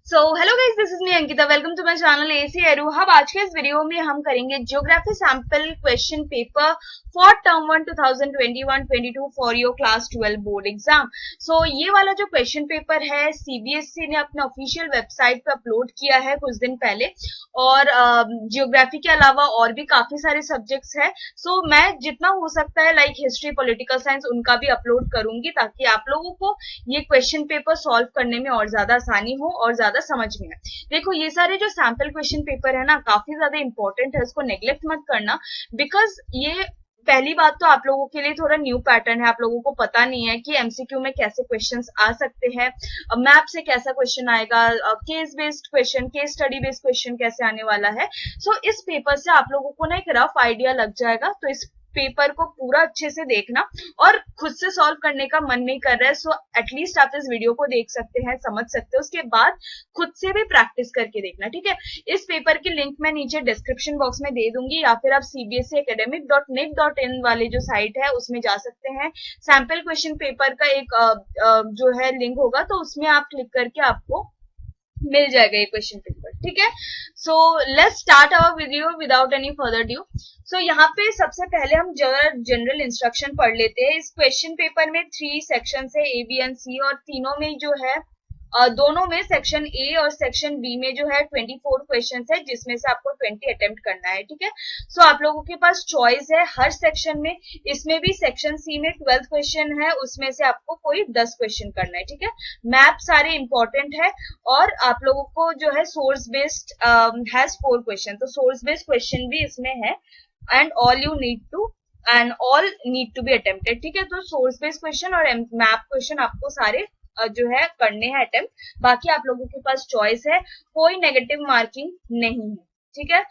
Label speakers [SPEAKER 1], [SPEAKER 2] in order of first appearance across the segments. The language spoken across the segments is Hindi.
[SPEAKER 1] So hello guys, this is me Ankita. Welcome to my channel एसी एरू। अब आज के इस वीडियो में हम करेंगे geography sample question paper for term 1 2021-22 for your class 12 board exam. So ये वाला जो क्वेश्चन पेपर है सीबीएसई ने अपने ऑफिशियल वेबसाइट पे अपलोड किया है कुछ दिन पहले, और ज्योग्राफी के अलावा और भी काफी सारे सब्जेक्ट्स है। सो मैं जितना हो सकता है लाइक हिस्ट्री, पॉलिटिकल साइंस, उनका भी अपलोड करूंगी ताकि आप लोगों को ये क्वेश्चन पेपर सॉल्व करने में और ज्यादा आसानी हो और ज्यादा समझ में आए। देखो, ये सारे जो सैंपल क्वेश्चन पेपर है ना, काफी ज्यादा इंपॉर्टेंट है, इसको नेग्लेक्ट मत करना। बिकॉज ये पहली बात तो आप लोगों के लिए थोड़ा न्यू पैटर्न है, आप लोगों को पता नहीं है कि एमसीक्यू में कैसे क्वेश्चंस आ सकते हैं, मैप से कैसा क्वेश्चन आएगा, case based question, case study based question कैसे आने वाला है। सो इस पेपर से आप लोगों को ना एक रफ आइडिया लग जाएगा। तो इस पेपर को पूरा अच्छे से देखना, और खुद से सॉल्व करने का मन नहीं कर रहा है सो एटलीस्ट आप इस वीडियो को देख सकते हैं, समझ सकते हैं, उसके बाद खुद से भी प्रैक्टिस करके देखना, ठीक है। इस पेपर की लिंक मैं नीचे डिस्क्रिप्शन बॉक्स में दे दूंगी, या फिर आप cbseacademic.nic.in वाले जो साइट है उसमें जा सकते हैं। सैंपल क्वेश्चन पेपर का एक जो है लिंक होगा, तो उसमें आप क्लिक करके आपको मिल जाएगा ये क्वेश्चन पेपर, ठीक है। So let's start our video without any further due. So यहाँ पे सबसे पहले हम जनरल इंस्ट्रक्शन पढ़ लेते हैं। इस क्वेश्चन पेपर में 3 सेक्शन है, ए बी एंड सी, और तीनों में जो है दोनों में सेक्शन ए और सेक्शन बी में जो है 24 क्वेश्चन है, जिसमें से आपको 20 अटेम्प्ट करना है, ठीक है। सो आप लोगों के पास चॉइस है हर सेक्शन में। इसमें भी सेक्शन सी में 12 क्वेश्चन है, उसमें से आपको कोई 10 क्वेश्चन करना है, ठीक है। मैप सारे इंपॉर्टेंट है, और आप लोगों को जो है सोर्स बेस्ड हैज 4 क्वेश्चन, तो सोर्स बेस्ड क्वेश्चन भी इसमें है, and all need to be attempted, ठीक है। तो सोर्स बेस्ड क्वेश्चन और मैप क्वेश्चन आपको सारे जो है करने हैं अटेम्प्ट। बाकी आप लोगों के पास चॉइस है, कोई नेगेटिव मार्किंग नहीं है, ठीक है।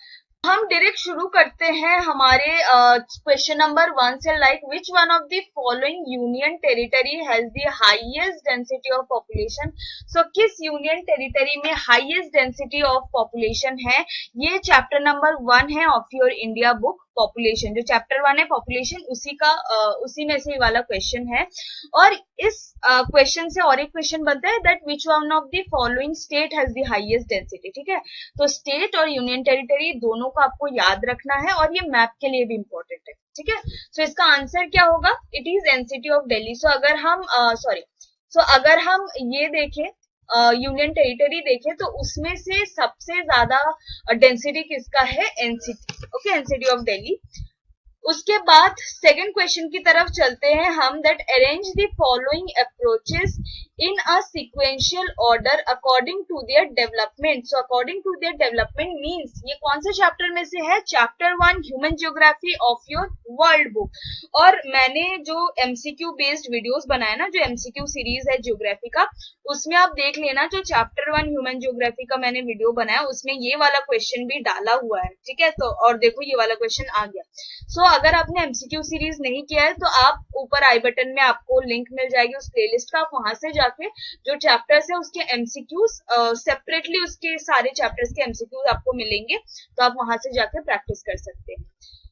[SPEAKER 1] हम डायरेक्ट शुरू करते हैं हमारे क्वेश्चन नंबर 1 से। Like which one of the following union territory has the highest density of population. So किस यूनियन टेरिटरी में हाईएस्ट डेंसिटी ऑफ पॉपुलेशन है, ये चैप्टर नंबर 1 है of your India book. Population जो चैप्टर 1 है पॉपुलेशन, उसी में से ये वाला क्वेश्चन है। और इस क्वेश्चन से और एक क्वेश्चन बनता है that which one of the following state has the highest density, ठीक है। तो स्टेट और यूनियन टेरिटरी दोनों को आपको याद रखना है, और ये मैप के लिए भी इंपॉर्टेंट है, ठीक है। सो इसका आंसर क्या होगा, it is NCT of Delhi. So अगर हम ये देखें, यूनियन टेरिटरी देखें, तो उसमें से सबसे ज्यादा डेंसिटी किसका है, NCT, okay, NCT of Delhi. उसके बाद सेकंड क्वेश्चन की तरफ चलते हैं हम, that arrange the following approaches in a sequential order according to their development. So according to their development means ये कौन से चैप्टर में से है, chapter 1 human geography of your world book. और मैंने जो एमसीक्यू बेस्ड वीडियोस बनाया ना, जो एमसीक्यू सीरीज है ज्योग्राफी का, उसमें आप देख लेना, जो चैप्टर 1 ह्यूमन ज्योग्राफी का मैंने वीडियो बनाया उसमें ये वाला क्वेश्चन भी डाला हुआ है, ठीक है। तो और देखो ये वाला क्वेश्चन आ गया। सो अगर आपने एमसीक्यू सीरीज नहीं किया है तो आप ऊपर आई बटन में आपको लिंक मिल जाएगी उस प्लेलिस्ट का, आप वहां से जाके जो चैप्टर्स है उसके एमसीक्यूज सेपरेटली, उसके सारे चैप्टर्स के एमसीक्यूज आपको मिलेंगे, तो आप वहां से जाके प्रैक्टिस कर सकते हैं।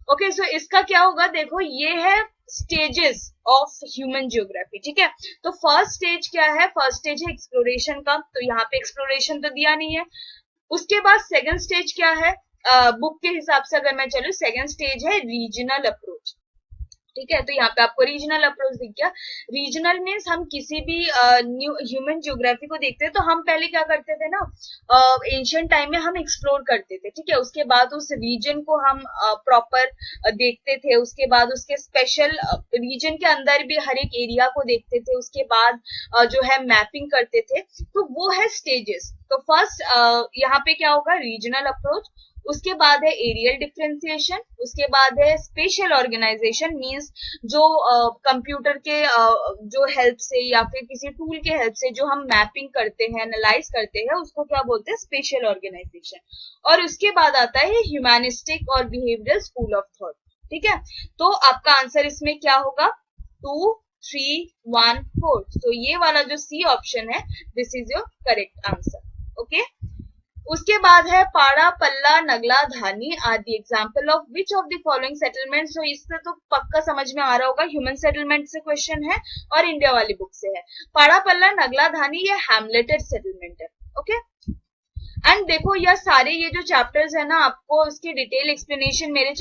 [SPEAKER 1] ओके, सो इसका क्या होगा, देखो ये है स्टेजेस ऑफ ह्यूमन ज्योग्राफी, ठीक है। तो फर्स्ट स्टेज क्या है, फर्स्ट स्टेज है एक्सप्लोरेशन का, तो यहाँ पे एक्सप्लोरेशन तो दिया नहीं है। उसके बाद सेकंड स्टेज क्या है, बुक के हिसाब से अगर मैं चलूं, सेकंड स्टेज है रीजनल अप्रोच, ठीक है। तो यहाँ पे आपको रीजनल अप्रोच दिख गया। रीजनल मीन्स हम किसी भी न्यू ह्यूमन ज्योग्राफी को देखते हैं तो हम पहले क्या करते थे ना, एंशियंट टाइम में हम एक्सप्लोर करते थे, ठीक है। उसके बाद उस रीजन को हम प्रॉपर देखते थे, उसके बाद उसके स्पेशल रीजन के अंदर भी हर एक एरिया को देखते थे, उसके बाद जो है मैपिंग करते थे। तो वो है स्टेजेस। तो फर्स्ट यहाँ पे क्या होगा, रीजनल अप्रोच। उसके बाद है एरियल डिफरेंशिएशन, उसके बाद है स्पेशल ऑर्गेनाइजेशन, मींस जो कंप्यूटर के जो हेल्प से या फिर किसी टूल के हेल्प से जो हम मैपिंग करते हैं, एनालाइज करते हैं, उसको क्या बोलते हैं, स्पेशल ऑर्गेनाइजेशन। और उसके बाद आता है ह्यूमैनिस्टिक और बिहेवियरल स्कूल ऑफ थॉट, ठीक है। तो आपका आंसर इसमें क्या होगा, 2 3 1 4। तो ये वाला जो सी ऑप्शन है, this is your correct answer, okay. उसके बाद है पाड़ा, पल्ला, नगला, धानी आदि। Example of which of the following settlement. तो इससे तो पक्का समझ में आ रहा होगा, ह्यूमन सेटलमेंट से क्वेश्चन है और इंडिया वाली बुक से है। पाड़ा, पल्ला, नगला, धानी ये हैमलेटेड सेटलमेंट है, ओके। एंड देखो यह सारे ये जो चैप्टर्स है ना, आपको इसकी डिटेल एक्सप्लेनेशन मेरे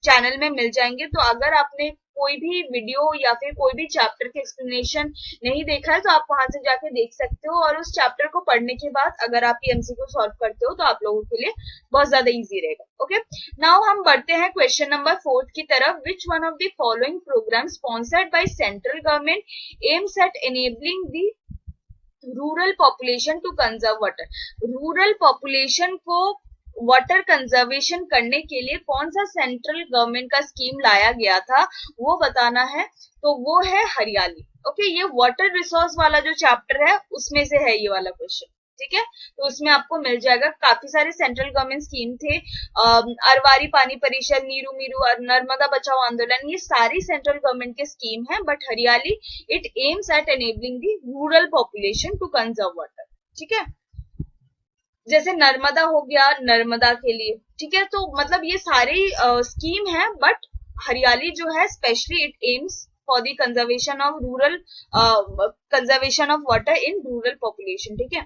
[SPEAKER 1] चैनल में मिल जाएंगे। तो अगर आपने कोई भी वीडियो या फिर कोई भी चैप्टर के एक्सप्लेनेशन नहीं देखा है तो आप वहां से जाके देख सकते हो, और उस चैप्टर को पढ़ने के बाद अगर आप ये एमसीक्यू सॉल्व करते हो तो आप लोगों के लिए बहुत ज्यादा इजी रहेगा। ओके, नाउ हम बढ़ते हैं क्वेश्चन नंबर 4 की तरफ। Which one of the following program sponsored by central government aims at enabling the rural population to conserve water? Rural population को वाटर कंजर्वेशन करने के लिए कौन सा सेंट्रल गवर्नमेंट का स्कीम लाया गया था वो बताना है। तो वो है हरियाली। ओके, ये वाटर रिसोर्स वाला जो चैप्टर है उसमें से है ये वाला क्वेश्चन। ठीक है, तो उसमें आपको मिल जाएगा। काफी सारे सेंट्रल गवर्नमेंट स्कीम थे, अरवारी पानी परिषद, नीरू मीरू, नर्मदा बचाओ आंदोलन, ये सारी सेंट्रल गवर्नमेंट के स्कीम है। But Hariyali it aims at enabling the rural population to conserve water. ठीक है, जैसे नर्मदा हो गया नर्मदा के लिए। ठीक है, तो मतलब ये सारी स्कीम है, बट हरियाली जो है specially it aims for the conservation of rural conservation of water in rural population. ठीक है,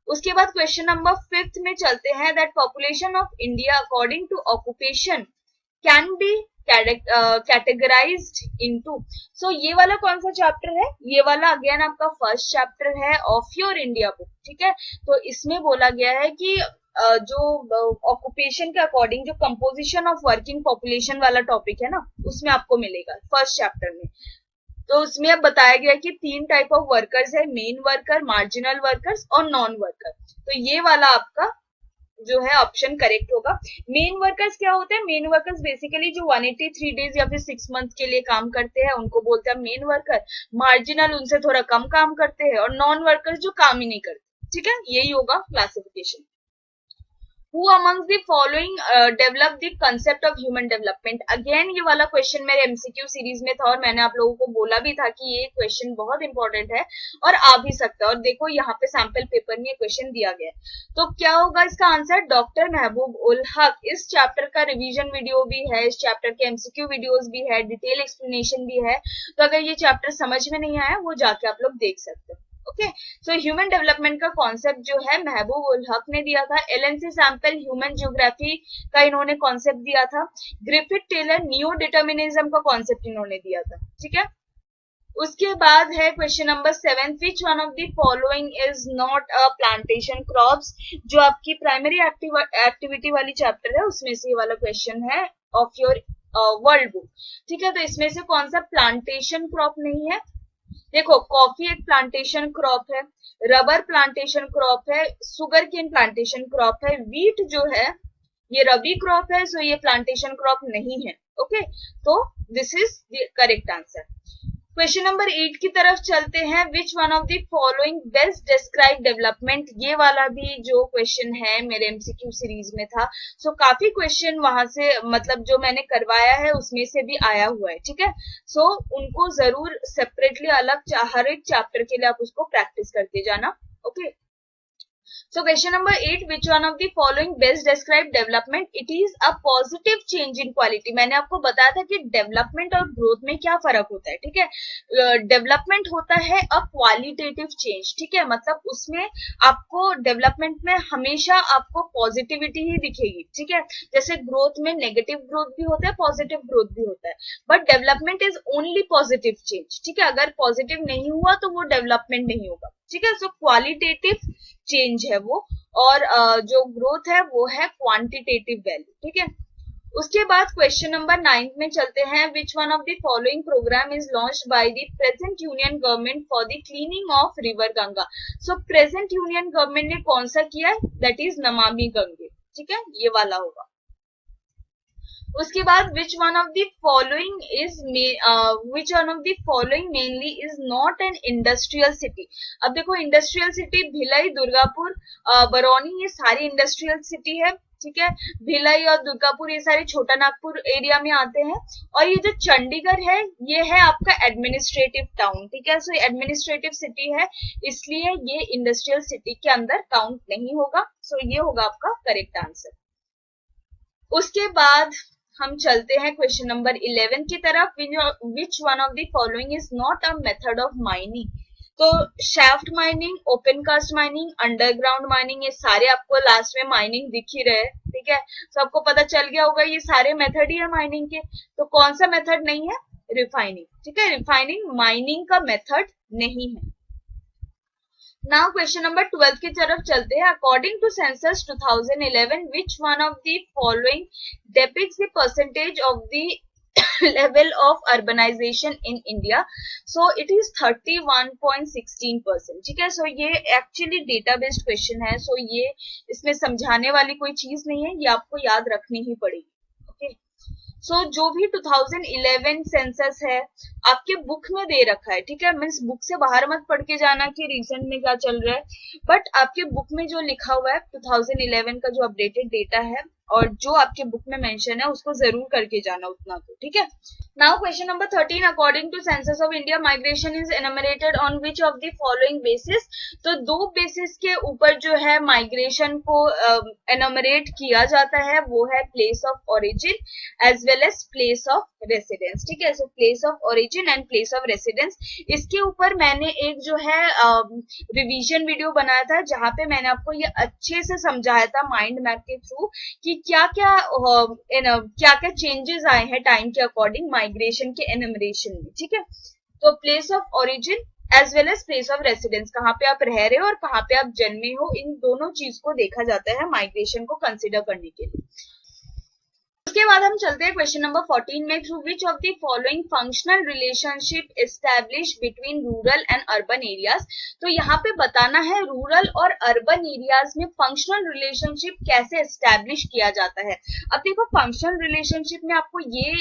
[SPEAKER 1] उसके बाद क्वेश्चन नंबर 5 में चलते हैं। That population of India according to occupation can be categorized into. So ये वाला कौन सा चैप्टर है? ये वाला अगेन आपका फर्स्ट चैप्टर है ऑफ योर इंडिया बुक। ठीक है, तो इसमें बोला गया है कि जो ऑक्यूपेशन के अकॉर्डिंग जो कंपोजिशन ऑफ वर्किंग पॉपुलेशन वाला टॉपिक है ना, उसमें आपको मिलेगा फर्स्ट चैप्टर में। तो उसमें अब बताया गया कि 3 टाइप ऑफ वर्कर्स है, मेन वर्कर, मार्जिनल वर्कर्स और नॉन वर्कर। तो ये वाला आपका जो है ऑप्शन करेक्ट होगा। मेन वर्कर्स क्या होते हैं? मेन वर्कर्स बेसिकली जो 183 डेज या फिर 6 मंथ के लिए काम करते हैं उनको बोलते हैं मेन वर्कर। मार्जिनल उनसे थोड़ा कम काम करते हैं, और नॉन वर्कर्स जो काम ही नहीं करते। ठीक है, यही होगा classification. Who amongst the following develop the concept of human development? Again ये वाला क्वेश्चन मेरे एमसीक्यू सीरीज में था, और मैंने आप लोगों को बोला भी था कि ये क्वेश्चन बहुत इंपॉर्टेंट है और आ भी सकता है। और देखो यहाँ पे सैंपल पेपर में ये क्वेश्चन दिया गया है। तो क्या होगा इसका आंसर? डॉक्टर महबूब उल हक। इस चैप्टर का रिवीजन वीडियो भी है, इस चैप्टर के एमसीक्यू वीडियोस भी है, डिटेल एक्सप्लेनेशन भी है। तो अगर ये चैप्टर समझ में नहीं आया वो जाके आप लोग देख सकते हो। ओके, सो ह्यूमन डेवलपमेंट का कॉन्सेप्ट जो है महबूब उल हक ने दिया था। एलएनसी सैंपल ह्यूमन ज्योग्राफी का इन्होंने कॉन्सेप्ट दिया था। ग्रिफिथ टेलर न्यू डिटर्मिनिज्म का कॉन्सेप्ट इन्होंने दिया था। ठीक है, उसके बाद है question number 7। Which one of the following is not a plantation crops? जो आपकी प्राइमरी एक्टिविटी वाली चैप्टर है उसमें से ये वाला क्वेश्चन है ऑफ योर वर्ल्ड बुक। ठीक है, तो इसमें से कौन सा प्लांटेशन क्रॉप नहीं है? देखो, कॉफी एक प्लांटेशन क्रॉप है, रबर प्लांटेशन क्रॉप है, सुगर केन प्लांटेशन क्रॉप है, वीट जो है ये रबी क्रॉप है, सो ये प्लांटेशन क्रॉप नहीं है। ओके, तो this is the correct answer. Question number 8 की तरफ चलते हैं। विच one of the following best describe development? ये वाला भी जो क्वेश्चन है मेरे एमसीक्यू सीरीज में था। सो काफी क्वेश्चन वहां से मतलब जो मैंने करवाया है उसमें से भी आया हुआ है। ठीक है, सो उनको जरूर सेपरेटली अलग हर एक चैप्टर के लिए आप उसको प्रैक्टिस करते जाना। Okay, so question number 8, which one of the following best describe development? It is a positive change in quality. मैंने आपको बताया था कि डेवलपमेंट और ग्रोथ में क्या फर्क होता है। ठीक है, डेवलपमेंट होता है अ क्वालिटेटिव चेंज। ठीक है, मतलब उसमें आपको डेवलपमेंट में हमेशा आपको पॉजिटिविटी ही दिखेगी। ठीक है, जैसे ग्रोथ में नेगेटिव ग्रोथ भी होता है, पॉजिटिव ग्रोथ भी होता है, but development is only positive change. ठीक है, अगर पॉजिटिव नहीं हुआ तो वो डेवलपमेंट नहीं होगा। ठीक है, सो क्वालिटेटिव चेंज है वो, और जो ग्रोथ है वो है क्वांटिटेटिव वैल्यू। ठीक है, उसके बाद क्वेश्चन नंबर 9 में चलते हैं। विच one of the following programme is launched by the present union government for the cleaning of river Ganga? So present union government ने कौन सा किया है? That is Namami Gange. ठीक है, ये वाला होगा। उसके बाद विच one of the following is which one of the following mainly is not an industrial city? अब देखो, इंडस्ट्रियल सिटी भिलाई, दुर्गापुर, बरौनी, ये सारी इंडस्ट्रियल सिटी है। ठीक है, भिलाई और दुर्गापुर ये सारे छोटा नागपुर एरिया में आते हैं। और ये जो चंडीगढ़ है ये है आपका एडमिनिस्ट्रेटिव टाउन। ठीक है, सो एडमिनिस्ट्रेटिव सिटी है, इसलिए ये इंडस्ट्रियल सिटी के अंदर काउंट नहीं होगा। सो ये होगा आपका करेक्ट आंसर। उसके बाद हम चलते हैं क्वेश्चन नंबर 11 की तरफ। Which one of the following is not a method of mining? तो shaft mining, open cast mining, underground mining, ये सारे आपको लास्ट में माइनिंग दिख ही रहे, ठीक है। तो आपको पता चल गया होगा ये सारे मेथड ही है माइनिंग के। तो कौन सा मेथड नहीं है? रिफाइनिंग, ठीक है। रिफाइनिंग माइनिंग का मेथड नहीं है। नाउ क्वेश्चन नंबर 12 की तरफ चलते हैं। According to census 2011 which one of the following depicts the percentage of the level of urbanization in India? So it is 31.16%, ठीक है। सो ये एक्चुअली डेटा बेस्ड क्वेश्चन है, सो ये इसमें समझाने वाली कोई चीज नहीं है, ये आपको याद रखनी ही पड़ेगी, ओके। सो जो भी 2011 सेंसस है आपके बुक में दे रखा है, ठीक है। मीन्स बुक से बाहर मत पढ़ के जाना कि रिसेंट में क्या चल रहा है, बट आपके बुक में जो लिखा हुआ है 2011 का जो अपडेटेड डेटा है और जो आपके बुक में मेंशन है उसको जरूर करके जाना उतना तो, ठीक है। Now question number 13, according to census of India migration is enumerated on which of the following basis? तो दो बेसिस के ऊपर जो है माइग्रेशन को एनुमरेट किया जाता है, वो है place of origin as well as place of residence, ठीक है। So place of origin and place of residence, इसके ऊपर मैंने एक जो है रिवीजन वीडियो बनाया था जहां पे मैंने आपको ये अच्छे से समझाया था माइंड मैप के थ्रू कि क्या क्या चेंजेस आए हैं टाइम के अकॉर्डिंग माइग्रेशन के एनुमरेशन में, ठीक है। तो place of origin as well as place of residence, कहाँ पे आप रह रहे हो और कहाँ पे आप जन्मे हो, इन दोनों चीज को देखा जाता है माइग्रेशन को कंसिडर करने के लिए। उसके बाद हम चलते हैं क्वेश्चन नंबर 14 में। Through which of the following functional relationship establish between rural and urban areas? तो यहाँ पे बताना है रूरल और अर्बन एरियाज में फंक्शनल रिलेशनशिप कैसे एस्टैब्लिश किया जाता है। अब देखो फंक्शनल रिलेशनशिप में आपको ये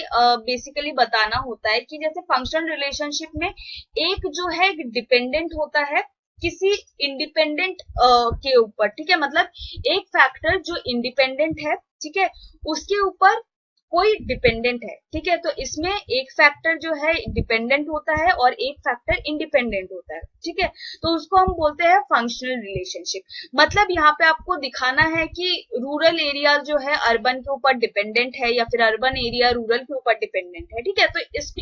[SPEAKER 1] बेसिकली बताना होता है कि जैसे फंक्शनल रिलेशनशिप में एक जो है डिपेंडेंट होता है किसी इंडिपेंडेंट के ऊपर, ठीक है। मतलब एक फैक्टर जो इंडिपेंडेंट है, ठीक है, उसके ऊपर कोई डिपेंडेंट है, ठीक है। तो इसमें एक फैक्टर जो है डिपेंडेंट होता है और एक फैक्टर इंडिपेंडेंट होता है, ठीक है। तो उसको हम बोलते हैं फंक्शनल रिलेशनशिप। मतलब यहाँ पे आपको दिखाना है कि रूरल एरिया जो है अर्बन के ऊपर डिपेंडेंट है या फिर अर्बन एरिया रूरल के ऊपर डिपेंडेंट है, ठीक है। तो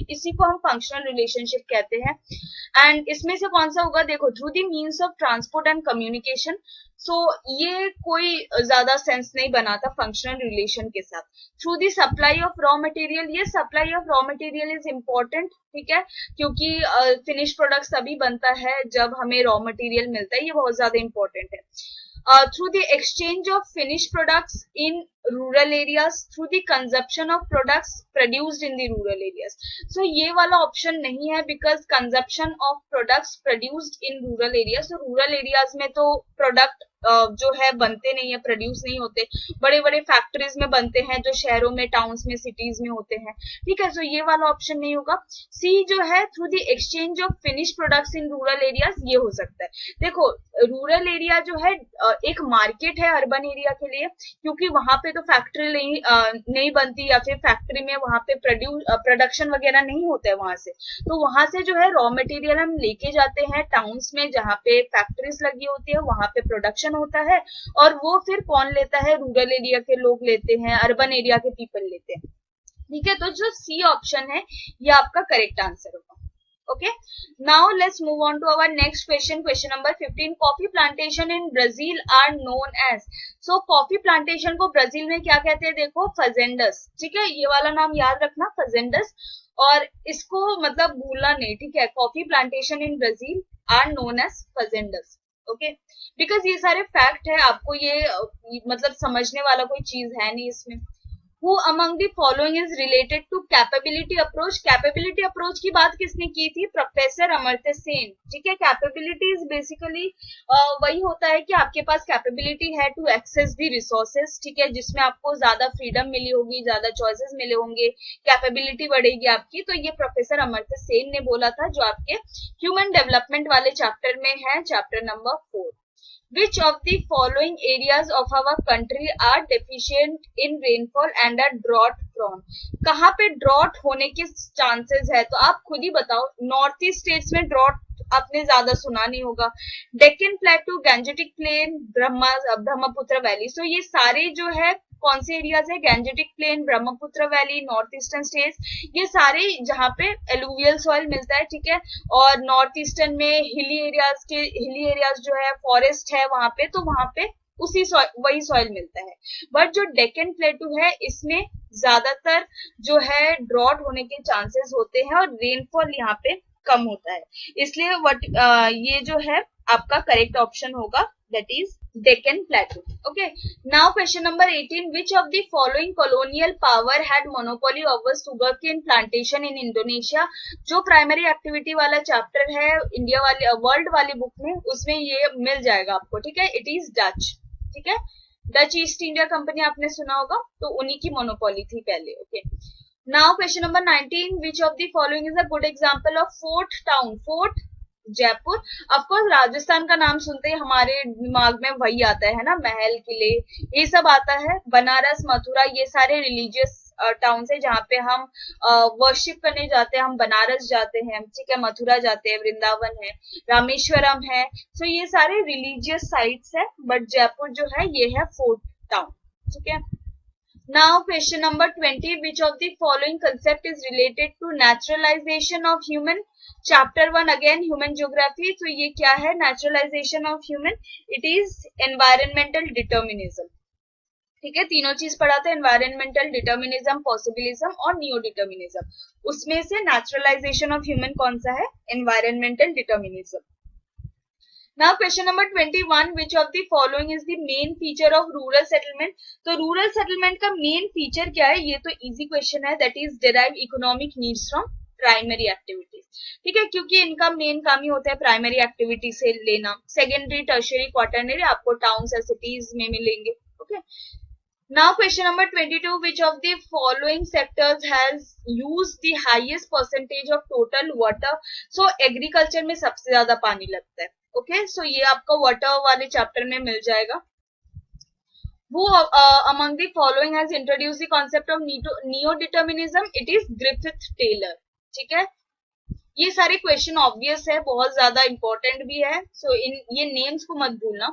[SPEAKER 1] इसी को हम फंक्शनल रिलेशनशिप कहते हैं। एंड इसमें से कौन सा होगा? देखो, through the means of transport and communication. So ये कोई ज्यादा सेंस नहीं बनाता फंक्शनल रिलेशन के साथ। Through the supply of raw material, ये supply of raw material is important, ठीक है, क्योंकि फिनिश प्रोडक्ट तभी बनता है जब हमें रॉ मटेरियल मिलता है, ये बहुत ज्यादा इंपॉर्टेंट है। Through the exchange of finish products in rural areas, through the consumption of products produced in the rural areas. So ये वाला ऑप्शन नहीं है because consumption of products produced in rural areas, तो रूरल एरियाज में तो प्रोडक्ट जो है बनते नहीं है, प्रोड्यूस नहीं होते, बड़े बड़े फैक्ट्रीज में बनते हैं जो शहरों में, टाउन्स में, सिटीज में होते हैं, ठीक है। सो ये वाला ऑप्शन नहीं होगा। सी जो है through the exchange of finish products in rural areas, ये हो सकता है। देखो रूरल एरिया जो है एक मार्केट है अर्बन एरिया के लिए, क्योंकि वहां पे तो फैक्ट्री नहीं बनती या फिर फैक्ट्री में वहां पे प्रोडक्शन वगैरह नहीं होता है वहां से, तो वहां से जो है रॉ मटेरियल हम लेके जाते हैं टाउन्स में जहाँ पे फैक्ट्रीज लगी होती है, वहां पे प्रोडक्शन होता है और वो फिर कौन लेता है? रूरल एरिया के लोग लेते हैं, अर्बन एरिया के पीपल लेते हैं, ठीक है। तो जो सी ऑप्शन है ये आपका करेक्ट आंसर होगा। Okay, now let's move on to our next question. Question number 15. Coffee plantation in Brazil are known as. So coffee plantation को ब्राजील में क्या कहते हैं? देखो, fazendas, ठीक है, ये वाला नाम याद रखना, fazendas, और इसको मतलब भूलना नहीं, ठीक है। Coffee plantation in Brazil are known as fazendas, okay. Because ये सारे फैक्ट है, आपको ये मतलब समझने वाला कोई चीज है नहीं इसमें। Who among the following is related to capability approach? Capability approach की बात किसने की थी? प्रोफेसर अमर्त्य सेन, ठीक है। कैपेबिलिटी इज बेसिकली वही होता है कि आपके पास कैपेबिलिटी है टू एक्सेस द रिसोर्सेज, ठीक है, जिसमें आपको ज्यादा फ्रीडम मिली होगी, ज्यादा चॉइसेस मिले होंगे, कैपेबिलिटी बढ़ेगी आपकी। तो ये प्रोफेसर अमर्त्य सेन ने बोला था, जो आपके ह्यूमन डेवलपमेंट वाले चैप्टर में है, chapter number 4। Which of the following areas of our country are deficient in rainfall and are drought prone? कहाँ पे ड्रॉट होने के चांसेस है? तो आप खुद ही बताओ। नॉर्थ ईस्ट स्टेट्स में ड्रॉट आपने ज्यादा सुना नहीं होगा। Deccan plateau, gangetic plain, Brahmaputra valley. So ये सारे जो है कौन से एरियाज है, gangetic plain, Brahmaputra valley, north eastern states, ये सारे जहाँ पे एलुवियल सॉइल मिलता है, ठीक है। और नॉर्थ ईस्टर्न में हिली एरियाज जो है, फॉरेस्ट है वहां पे, तो वहां पे वही सॉइल मिलता है। बट जो डेक्कन प्लेटू है इसमें ज्यादातर जो है ड्रॉट होने के चांसेस होते हैं और रेनफॉल यहाँ पे कम होता है, इसलिए ये जो है आपका करेक्ट ऑप्शन होगा, that is Deccan plateau. Okay, now question number 18, which of the following colonial power had monopoly over sugar cane plantation in Indonesia. जो प्राइमरी एक्टिविटी वाला चैप्टर है इंडिया वाली वर्ल्ड वाली बुक में, उसमें ये मिल जाएगा आपको, ठीक है। इट इज डच, ठीक है। डच ईस्ट इंडिया कंपनी आपने सुना होगा, तो उन्हीं की मोनोपोली थी पहले। Okay, now question number 19, which of the following is a good example of fort town. Fort Jaipur, of course Rajasthan का नाम सुनते ही हमारे दिमाग में वही आता है ना, महल, किले, ये सब आता है। बनारस, मथुरा, ये सारे रिलीजियस टाउन है जहाँ पे हम वर्शिप करने जाते हैं, हम बनारस जाते हैं, ठीक है, मथुरा जाते हैं, वृंदावन है, रामेश्वरम है, सो ये सारे रिलीजियस साइट्स है। बट जयपुर जो है ये है फोर्ट टाउन, ठीक है। Now question number 20, which of the following concept is related to naturalization of human? Chapter 1 again human geography, तो ये क्या है naturalization of human? It is environmental determinism, ठीक है। तीनों चीज पढ़ा था, एनवायरमेंटल डिटर्मिनिज्म, पॉसिबिलिज्म और नियो डिटर्मिनिज्म। उसमें से नेचुरलाइजेशन ऑफ ह्यूमन कौन सा है, environmental determinism. Now question number 21, which of the following is the main feature of rural settlement? तो rural settlement का main feature क्या है, ये तो easy question है, that is derive economic needs from primary activities, ठीक है, क्योंकि इनका मेन काम ही होता है प्राइमरी एक्टिविटी से लेना। सेकेंडरी, टर्शियरी, क्वार्टरनरी आपको टाउन्स या सिटीज में मिलेंगे। Okay, now question number 22, which of the following sectors has used the highest percentage of total water? So agriculture में सबसे ज्यादा पानी लगता है। ओके, सो ये आपका वाटर वाले चैप्टर में मिल जाएगा। Who among the following has introduced the concept of neo-determinism? It is Griffith Taylor, ठीक है। ये सारे क्वेश्चन ऑब्वियस है, बहुत ज्यादा इंपॉर्टेंट भी है, सो ये नेम्स को मत भूलना।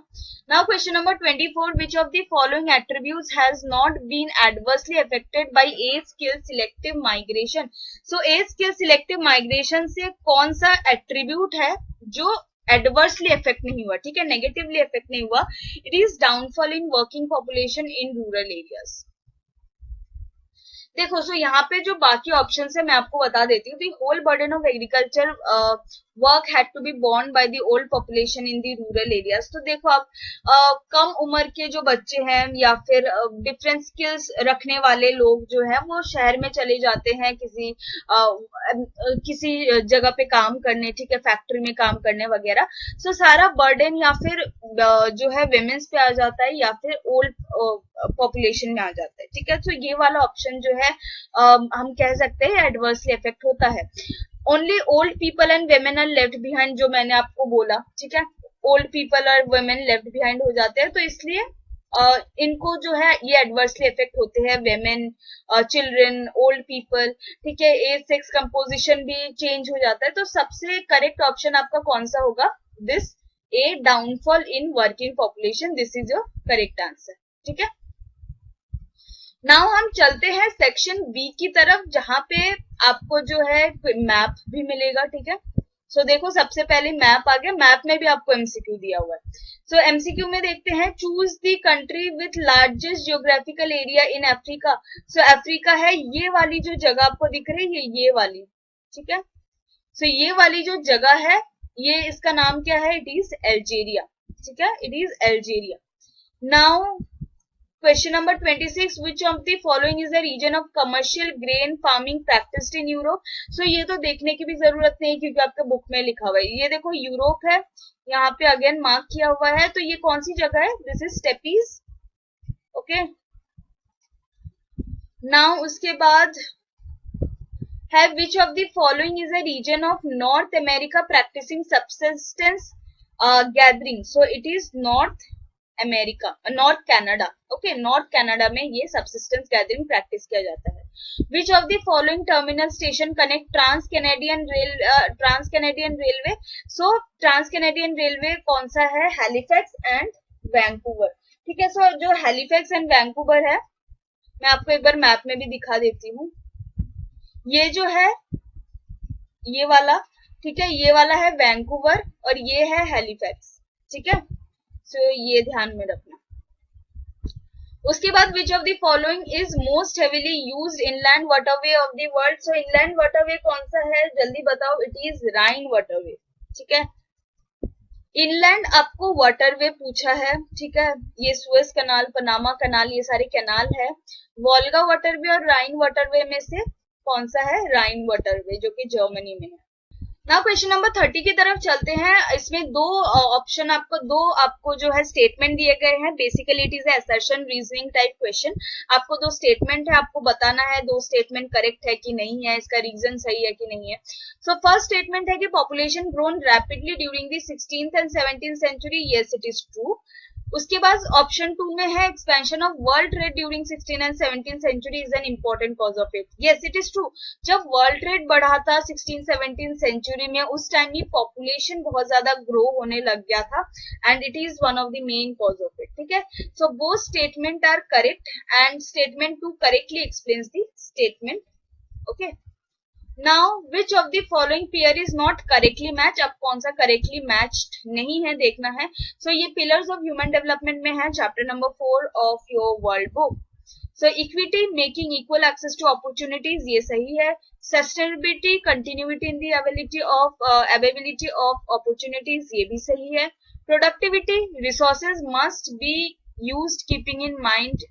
[SPEAKER 1] Now question number 24, which of the following attributes has not been adversely affected by a skill selective migration. So a skill selective migration से कौन सा एट्रीब्यूट है जो एडवर्सली इफेक्ट नहीं हुआ, ठीक है, नेगेटिवली इफेक्ट नहीं हुआ? It is downfall in working population in rural areas. देखो, सो यहाँ पे जो बाकी ऑप्शन है मैं आपको बता देती हूँ। The whole burden of agriculture work had to be borne by the old population in the rural areas. तो देखो आप कम उम्र के जो बच्चे हैं या फिर डिफरेंट स्किल्स रखने वाले लोग जो है वो शहर में चले जाते हैं किसी जगह पे काम करने, ठीक है, फैक्ट्री में काम करने वगैरह। सो सारा बर्डन या फिर जो है विमेन्स पे आ जाता है या फिर ओल्ड पॉपुलेशन में आ जाता है, ठीक है। तो ये वाला ऑप्शन जो है हम कह सकते हैं एडवर्सली इफेक्ट होता है। Only old people and women are left behind, जो मैंने आपको बोला, ठीक है, ओल्ड पीपल और वेमेन लेफ्ट बिहाइंड हो जाते हैं, तो इसलिए इनको जो है ये एडवर्सली इफेक्ट होते हैं, वेमेन, चिल्ड्रन, ओल्ड पीपल, ठीक है। एज सेक्स कंपोजिशन भी चेंज हो जाता है, तो सबसे करेक्ट ऑप्शन आपका कौन सा होगा, this A downfall in working population, this is your correct answer, ठीक है। नाउ हम चलते हैं सेक्शन बी की तरफ, जहां पे आपको जो है मैप भी मिलेगा, ठीक है। सो देखो, सबसे पहले मैप आ गया, मैप में भी आपको एमसीक्यू दिया हुआ है। सो एमसीक्यू में देखते हैं, choose the country with largest geographical area in Africa. So Africa है ये वाली जो जगह आपको दिख रही है, ये वाली, ठीक है। सो ये वाली जो जगह है, ये इसका नाम क्या है, इट इज अल्जीरिया, ठीक है, it is Algeria. Now Question number 26, which of the following is a region of commercial grain farming practiced in Europe? So ये तो देखने की भी जरूरत नहीं क्योंकि आपके बुक में लिखा हुआ है। ये देखो यूरोप है, यहाँ पे अगेन मार्क किया हुआ है, तो ये कौन सी जगह है, this is steppes, okay. Now उसके बाद है which of the following is a region of North America practicing subsistence gathering? So it is North America, north Canada, okay, north Canada में ये सबसिस्टेंस गैदरिंग प्रैक्टिस किया जाता है। Which of the following terminal station connect trans Canadian railway? So trans Canadian railway कौन सा है, हैलिफैक्स एंड वैंकूवर, ठीक है। सो जो हैलिफैक्स एंड वैंकूवर है मैं आपको एक बार मैप में भी दिखा देती हूँ। ये जो है ये वाला, ठीक है, ये वाला है वैंकूवर और ये है हैलिफैक्स, ठीक है। सो ये ध्यान में रखना। उसके बाद which of the following is most heavily used inland waterway of the world. So inland waterway कौन सा है, जल्दी बताओ। इट इज राइन वाटरवे, ठीक है। इनलैंड आपको वाटरवे पूछा है, ठीक है। ये सुएज कनाल, पनामा कनाल, ये सारे कनाल है। वोल्गा वाटरवे और राइन वाटरवे में से कौन सा है, राइन वाटरवे, जो कि जर्मनी में है। नाउ क्वेश्चन नंबर 30 की तरफ चलते हैं। इसमें दो ऑप्शन आपको जो है स्टेटमेंट दिए गए हैं। Basically it is assertion reasoning type question. आपको दो स्टेटमेंट है, आपको बताना है दो स्टेटमेंट करेक्ट है कि नहीं है, इसका रीजन सही है कि नहीं है। सो फर्स्ट स्टेटमेंट है कि population grown rapidly during the 16th and 17th century. Yes it is true. उसके बाद ऑप्शन 2 में है expansion of world trade during 16 and 17 century is an important cause of it. Yes it is true. जब वर्ल्ड ट्रेड बढ़ा था 16-17 सेंचुरी में, उस टाइम ही पॉपुलेशन बहुत ज्यादा ग्रो होने लग गया था and it is one of the main cause of it, ठीक है। So both statement are correct and statement 2 correctly explains the statement, okay. Now which of the following pair is not correctly match. अब कौन सा करेक्टली मैच्ड नहीं है देखना है। सो ये पिलर्स ऑफ ह्यूमन डेवलपमेंट में है, chapter number 4 of your world book. So equity making equal access to opportunities, ये सही है। Sustainability continuity in the availability of opportunities, ये भी सही है। Productivity resources must be used keeping in mind,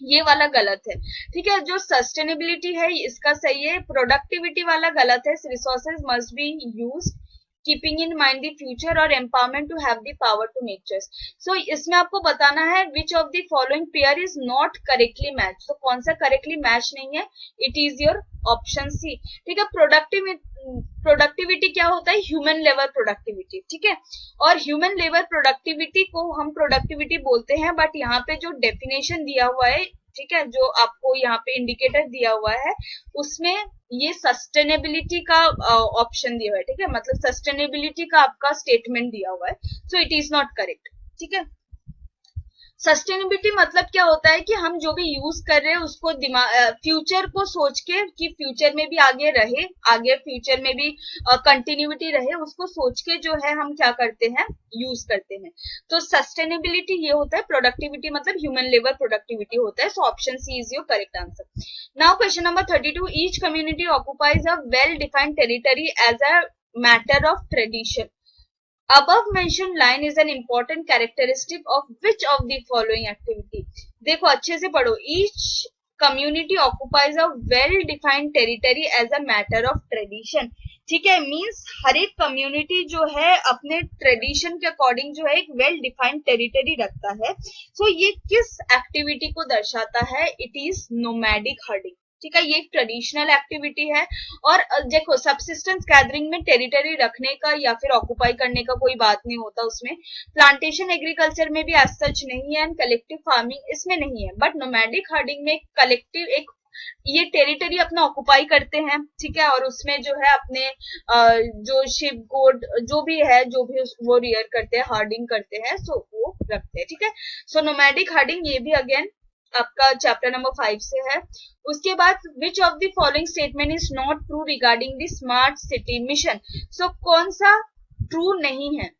[SPEAKER 1] ये वाला गलत है, ठीक है। जो सस्टेनेबिलिटी है इसका सही है, प्रोडक्टिविटी वाला गलत है। Resources must be used keeping in mind the future और empowerment to have the power to make choice. So इसमें आपको बताना है which of the following pair is not correctly match. तो कौन सा करेक्टली मैच नहीं है, it is your option C, ठीक है। प्रोडक्टिविटी क्या होता है, ह्यूमन लेवल प्रोडक्टिविटी, ठीक है। और ह्यूमन लेवल प्रोडक्टिविटी को हम प्रोडक्टिविटी बोलते हैं, बट यहाँ पे जो डेफिनेशन दिया हुआ है, ठीक है, जो आपको यहाँ पे इंडिकेटर दिया हुआ है, उसमें ये सस्टेनेबिलिटी का ऑप्शन दिया हुआ है, ठीक है। मतलब सस्टेनेबिलिटी का आपका स्टेटमेंट दिया हुआ है, so it is not correct, ठीक है। सस्टेनेबिलिटी मतलब क्या होता है कि हम जो भी यूज कर रहे हैं उसको फ्यूचर को सोच के कि फ्यूचर में भी आगे रहे, आगे फ्यूचर में भी कंटिन्यूटी रहे, उसको सोच के जो है हम क्या करते हैं, यूज करते हैं। तो सस्टेनेबिलिटी ये होता है, प्रोडक्टिविटी मतलब ह्यूमन लेवल प्रोडक्टिविटी होता है। So option C is your correct answer. Now question number 32, each community occupies a well defined territory as a matter of tradition. Above mentioned line is an important characteristic of which of the following activity। देखो अच्छे से पढ़ो। Each community occupies a well defined territory as a matter of tradition, ठीक है। मीन्स हर एक कम्युनिटी जो है अपने ट्रेडिशन के अकॉर्डिंग जो है एक वेल डिफाइंड टेरिटरी रखता है। सो ये किस एक्टिविटी को दर्शाता है, इट इज नोमैडिक हर्डिंग, ठीक है। ये एक ट्रेडिशनल एक्टिविटी है। और देखो सबसिस्टेंस गैदरिंग में टेरिटरी रखने का या फिर ऑक्युपाई करने का कोई बात नहीं होता उसमें। प्लांटेशन एग्रीकल्चर में भी एज सच नहीं है एंड कलेक्टिव फार्मिंग इसमें नहीं है। बट नोमैडिक हर्डिंग में कलेक्टिव एक ये टेरिटरी अपना ऑक्युपाई करते हैं, ठीक है। और उसमें जो है अपने जो शिप गोड जो भी है, जो भी वो रियर करते हैं, हार्डिंग करते हैं, सो वो रखते हैं, ठीक है। सो नोमैडिक हार्डिंग ये भी अगेन आपका चैप्टर नंबर 5 से है। उसके बाद which of the following statement is not true regarding the smart city mission. So कौन सा ट्रू नहीं है।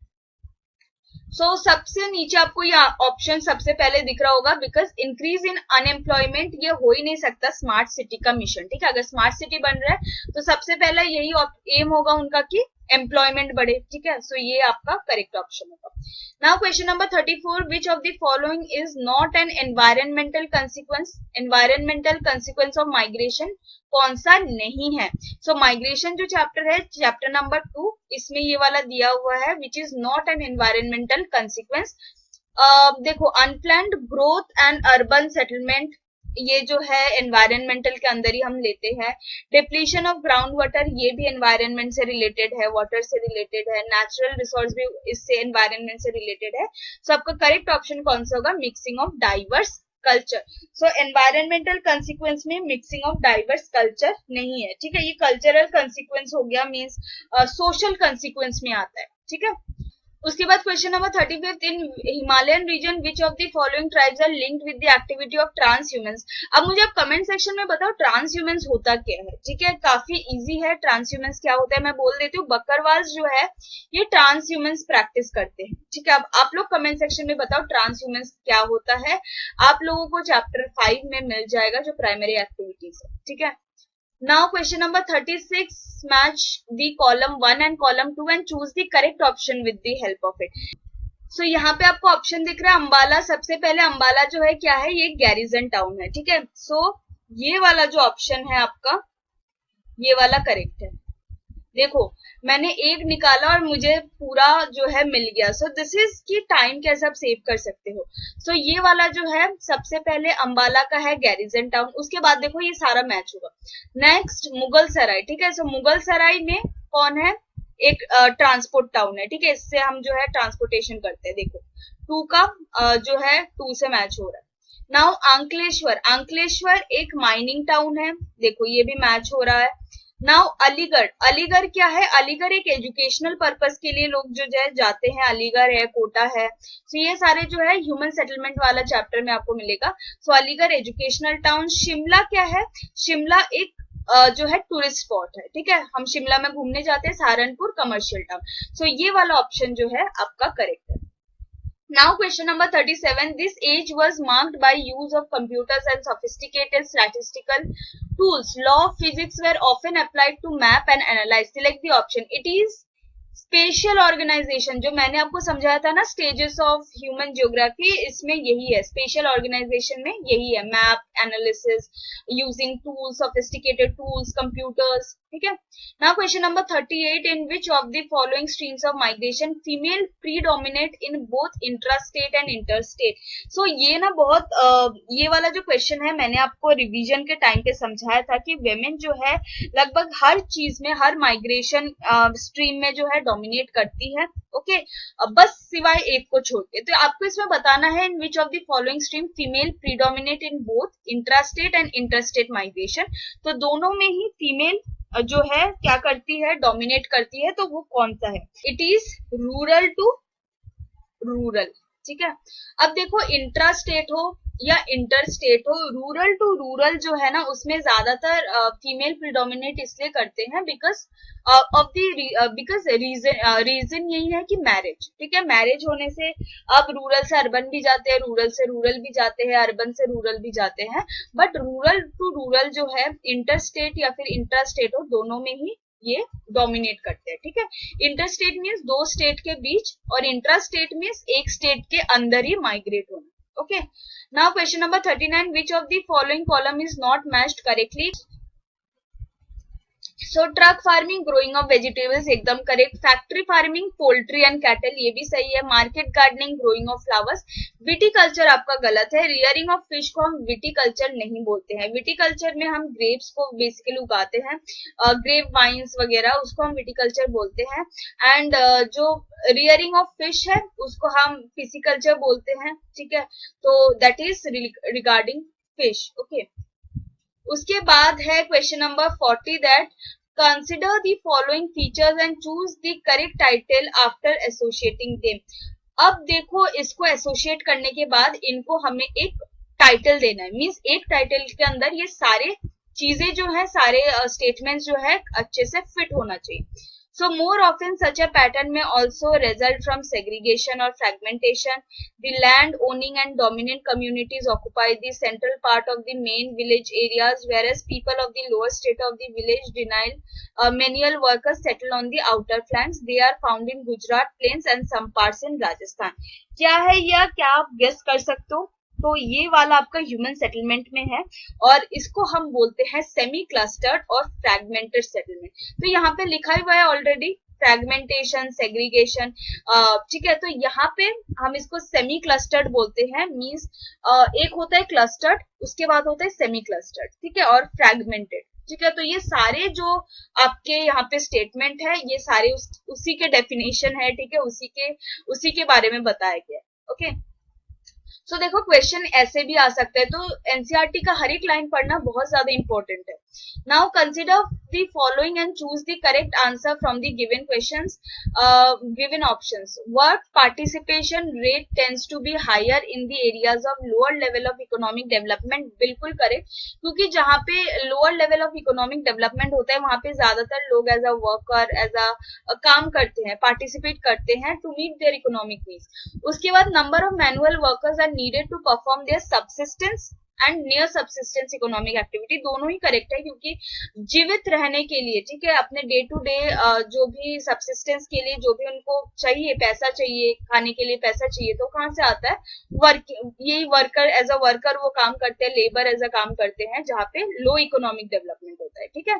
[SPEAKER 1] सबसे नीचे आपको ये ऑप्शन सबसे पहले दिख रहा होगा, बिकॉज इंक्रीज इन अनएम्प्लॉयमेंट ये हो ही नहीं सकता स्मार्ट सिटी का मिशन, ठीक है। अगर स्मार्ट सिटी बन रहा है तो सबसे पहला यही एम होगा उनका कि एम्प्लॉयमेंट बढ़े, ठीक है। सो ये आपका करेक्ट ऑप्शन होगा। Now question number 34, which of the following is not an environmental consequence. Environmental consequence of migration कौन सा नहीं है। सो माइग्रेशन जो चैप्टर है, चैप्टर नंबर 2, इसमें ये वाला दिया हुआ है which is not an environmental consequence. देखो unplanned growth and urban settlement ये जो है एनवायरमेंटल के अंदर ही हम लेते हैं। डिप्लीशन ऑफ ग्राउंड वाटर ये भी एनवायरनमेंट से रिलेटेड है, वाटर से रिलेटेड है। नेचुरल रिसोर्स भी इससे एनवायरनमेंट से रिलेटेड है। सो आपका करेक्ट ऑप्शन कौन सा होगा, mixing of diverse culture. So environmental consequence में मिक्सिंग ऑफ डाइवर्स कल्चर नहीं है, ठीक है। ये कल्चरल कंसिक्वेंस हो गया, मीन्स सोशल कंसिक्वेंस में आता है, ठीक है। उसके बाद question number 35 in Himalayan region which of the following tribes are linked with the activity of transhumance. अब मुझे आप कमेंट सेक्शन में बताओ ट्रांस ह्यूमंस होता क्या है। ठीक है, काफी इजी है। ट्रांस ह्यूमंस क्या होता है मैं बोल देती हूँ। बकरवाल्स जो है ये ट्रांस ह्यूमंस प्रैक्टिस करते हैं। ठीक है, अब आप लोग कमेंट सेक्शन में बताओ ट्रांस ह्यूमंस क्या होता है। आप लोगों को चैप्टर 5 में मिल जाएगा जो प्राइमरी एक्टिविटीज है। ठीक है, now question number 36, match the column 1 and column 2 and choose the correct option with the help of it. So यहाँ पे आपको ऑप्शन दिख रहा है अंबाला। सबसे पहले अंबाला जो है क्या है, ये गैरिजन टाउन है। ठीक है, सो ये वाला जो ऑप्शन है आपका, ये वाला करेक्ट है। देखो मैंने एक निकाला और मुझे पूरा जो है मिल गया। सो दिस इज की टाइम कैसे आप सेव कर सकते हो। सो ये वाला जो है सबसे पहले अंबाला का है गैरिजन टाउन। उसके बाद देखो ये सारा मैच होगा। नेक्स्ट मुगल सराय। ठीक है, सो मुगल सराय में कौन है, एक ट्रांसपोर्ट टाउन है। ठीक है, इससे हम जो है ट्रांसपोर्टेशन करते हैं। देखो 2 का जो है 2 से मैच हो रहा है। नाउ अंकलेश्वर, अंकलेश्वर एक माइनिंग टाउन है। देखो ये भी मैच हो रहा है। नाउ अलीगढ़, अलीगढ़ क्या है, अलीगढ़ एक एजुकेशनल पर्पस के लिए लोग जो है जाते हैं। अलीगढ़ है, कोटा है। सो ये सारे जो है ह्यूमन सेटलमेंट वाला चैप्टर में आपको मिलेगा। सो अलीगढ़ एजुकेशनल टाउन। शिमला क्या है, शिमला एक जो है टूरिस्ट स्पॉट है। ठीक है, हम शिमला में घूमने जाते हैं। Saharanpur commercial town. सो ये वाला ऑप्शन जो है आपका करेक्ट है। Now question number 37. This age was marked by use of computers and sophisticated statistical tools. Law of physics were often applied to map and analyze. Select the option. It is spatial organisation. जो मैंने आपको समझाया था ना स्टेजेस ऑफ ह्यूमन ज्योग्राफी, इसमें यही है। स्पेशल ऑर्गेनाइजेशन में यही है, map analysis using tools, sophisticated tools, computers. ठीक है, now question number 38, in which of the following streams of migration female predominate in both intra state and inter state. So ये ना बहुत ये वाला जो क्वेश्चन है मैंने आपको रिवीजन के टाइम पे समझाया था कि वेमेन जो है लगभग हर चीज में, हर माइग्रेशन स्ट्रीम में जो है डोमिनेट करती है। ओके, बस सिवाय एक को छोड़ के। तो आपको इसमें बताना है in which of the following stream female predominate in both intrastate and interstate migration. तो दोनों में ही फीमेल जो है क्या करती है, डोमिनेट करती है। तो वो कौन सा है, it is rural to rural. ठीक है, अब देखो इंट्रा स्टेट हो या इंटर स्टेट हो, रूरल टू रूरल जो है ना उसमें ज्यादातर फीमेल प्रिडोमिनेट इसलिए करते हैं because of the because reason यही है कि मैरिज। ठीक है, मैरिज होने से अब रूरल से अर्बन भी जाते हैं, रूरल से रूरल भी जाते हैं, अर्बन से रूरल भी जाते हैं। बट रूरल टू रूरल जो है इंटर स्टेट या फिर इंट्रा स्टेट हो, दोनों में ही ये डोमिनेट करते हैं। ठीक है, इंटर स्टेट मीन्स 2 स्टेट के बीच और इंट्रा स्टेट मीन्स एक स्टेट के अंदर ही माइग्रेट होना। Okay, now question number 39, which of the following column is not matched correctly. So truck farming, growing of vegetables एकदम करेक्ट। Factory farming, poultry and cattle, ये भी सही है। Market gardening, growing of flowers. Viticulture आपका गलत है। रियरिंग ऑफ फिश को हम विटीकल्चर नहीं बोलते हैं। विटीकल्चर में हम ग्रेप्स को बेसिकली उगाते हैं, ग्रेप वाइन्स वगैरह, उसको हम विटीकल्चर बोलते हैं। एंड जो रियरिंग ऑफ फिश है उसको हम फिशिकल्चर बोलते हैं। ठीक है, तो that is regarding fish. Okay, उसके बाद है question number 40, that consider the following features and choose the correct title after associating them. अब देखो इसको एसोसिएट करने के बाद इनको हमें एक टाइटल देना है। मींस एक टाइटल के अंदर ये सारे चीजें जो है, सारे स्टेटमेंट्स जो है अच्छे से फिट होना चाहिए। So more often such a pattern may also result from segregation or fragmentation. The land owning and dominant communities occupy the central part of the main village areas, whereas people of the lower state of the village manual workers settle on the outer flanks. They are found in Gujarat plains and some parts in Rajasthan. क्या है यह, क्या आप गेस कर सकते हो? तो ये वाला आपका ह्यूमन सेटलमेंट में है और इसको हम बोलते हैं सेमी क्लस्टर्ड और फ्रैगमेंटेड सेटलमेंट। तो यहाँ पे लिखा हुआ है ऑलरेडी फ्रैगमेंटेशन, सेग्रीगेशन। ठीक है, तो यहाँ पे हम इसको सेमी क्लस्टर्ड बोलते हैं। मींस एक होता है क्लस्टर्ड, उसके बाद होता है सेमी क्लस्टर्ड। ठीक है, और फ्रैगमेंटेड। ठीक है, तो ये सारे जो आपके यहाँ पे स्टेटमेंट है ये सारे उसी के डेफिनेशन है। ठीक है, उसी के बारे में बताया गया है। ओके, सो देखो क्वेश्चन ऐसे भी आ सकते हैं। तो एनसीईआरटी का हर एक लाइन पढ़ना बहुत ज्यादा इंपॉर्टेंट है। Now consider the following and choose the correct answer from the given questions, given options. Work participation rate tends to be higher in the areas of lower level of economic development. बिल्कुल करेक्ट, क्योंकि जहाँ पे lower level of economic development होता है वहां पे ज्यादातर लोग as a worker, as a काम करते हैं, पार्टिसिपेट करते हैं to meet their economic needs. उसके बाद number of manual workers are needed to perform their subsistence and near subsistence economic activity. दोनों ही करेक्ट है, क्योंकि जीवित रहने के लिए, ठीक है, अपने डे टू डे जो भी सबसिस्टेंस के लिए जो भी उनको चाहिए, पैसा चाहिए, खाने के लिए पैसा चाहिए, तो कहाँ से आता है? वर्क. यही वर्कर, एज अ वर्कर वो काम करते हैं, लेबर एज अ काम करते हैं जहाँ पे लो इकोनॉमिक डेवलपमेंट होता है. ठीक है,